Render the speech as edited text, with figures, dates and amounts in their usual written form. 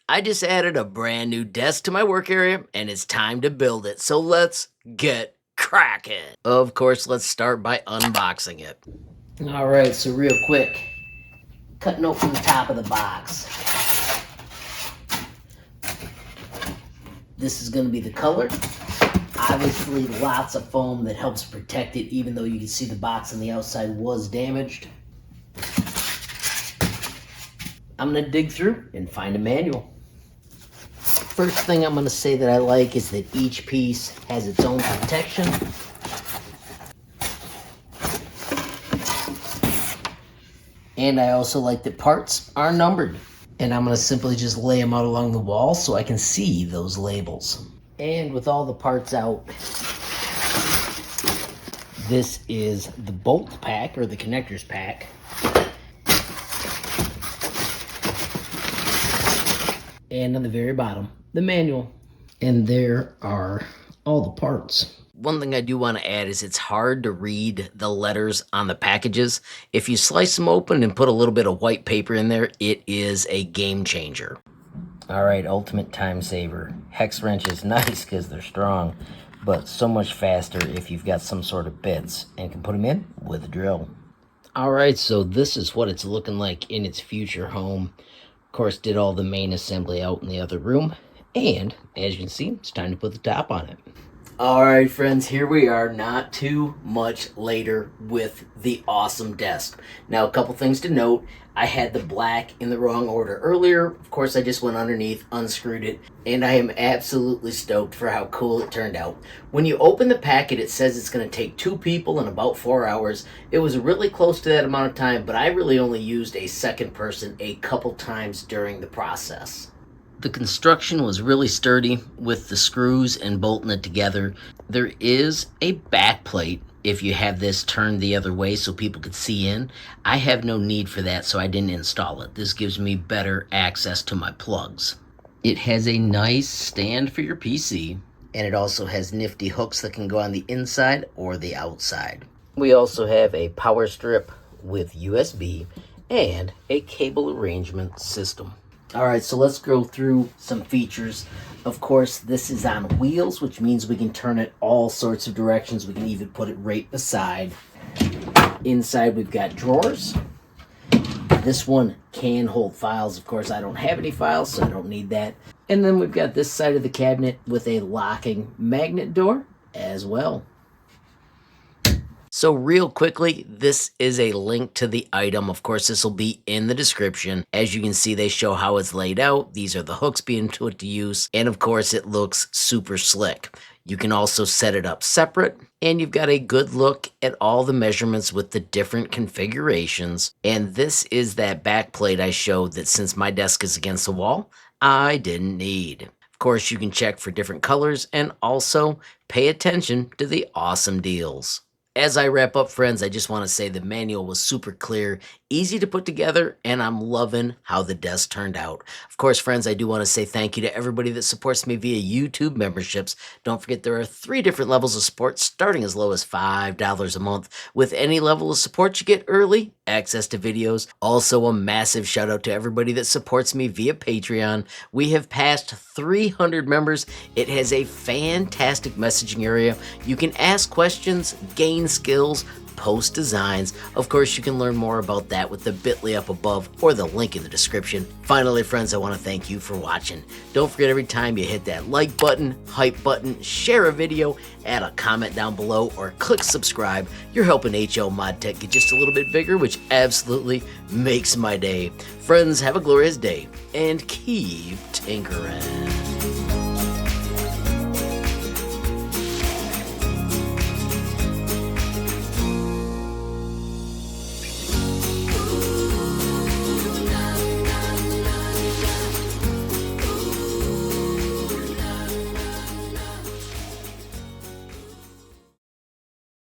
I just added a brand new desk to my work area and it's time to build it. So let's get cracking. Of course, let's start by unboxing it. All right, so real quick, cutting open the top of the box. This is going to be the color. Obviously, lots of foam that helps protect it, even though you can see the box on the outside was damaged. I'm going to dig through and find a manual. First thing I'm going to say that I like is that each piece has its own protection. And I also like that parts are numbered. And I'm going to simply just lay them out along the wall so I can see those labels. And with all the parts out, this is the bolt pack, or the connectors pack. And on the very bottom, the manual. And there are all the parts. One thing I do want to add is it's hard to read the letters on the packages. If you slice them open and put a little bit of white paper in there, it is a game changer. All right, ultimate time saver. Hex wrench is nice because they're strong, but so much faster if you've got some sort of bits and can put them in with a drill. All right, so this is what it's looking like in its future home. Of course, did all the main assembly out in the other room, and as you can see, it's time to put the top on it. All right, friends, here we are, not too much later with the awesome desk. Now, a couple things to note. I had the black in the wrong order earlier. Of course, I just went underneath, unscrewed it, and I am absolutely stoked for how cool it turned out. When you open the packet, it says it's going to take 2 people in about 4 hours. It was really close to that amount of time, but I really only used a second person a couple times during the process. The construction was really sturdy with the screws and bolting it together. There is a back plate if you have this turned the other way so people could see in. I have no need for that, so I didn't install it. This gives me better access to my plugs. It has a nice stand for your PC, and it also has nifty hooks that can go on the inside or the outside. We also have a power strip with USB and a cable arrangement system. All right, so let's go through some features. Of course, this is on wheels, which means we can turn it all sorts of directions. We can even put it right beside. Inside, we've got drawers. This one can hold files. Of course, I don't have any files, so I don't need that. And then we've got this side of the cabinet with a locking magnet door as well. So real quickly, this is a link to the item. Of course, this will be in the description. As you can see, they show how it's laid out. These are the hooks being put to use. And of course, it looks super slick. You can also set it up separate. And you've got a good look at all the measurements with the different configurations. And this is that back plate I showed that since my desk is against the wall, I didn't need. Of course, you can check for different colors and also pay attention to the awesome deals. As I wrap up, friends, I just want to say the manual was super clear, easy to put together, and I'm loving how the desk turned out. Of course, friends, I do want to say thank you to everybody that supports me via YouTube memberships. Don't forget there are 3 different levels of support, starting as low as $5 a month. With any level of support, you get early access to videos. Also, a massive shout out to everybody that supports me via Patreon. We have passed 300 members. It has a fantastic messaging area. You can ask questions, gain skills, post designs. Of course, you can learn more about that with the bit.ly up above or the link in the description. Finally, friends, I want to thank you for watching. Don't forget, every time you hit that like button, hype button, share a video, add a comment down below, or click subscribe, you're helping HLModTech get just a little bit bigger, which absolutely makes my day. Friends, have a glorious day and keep tinkering.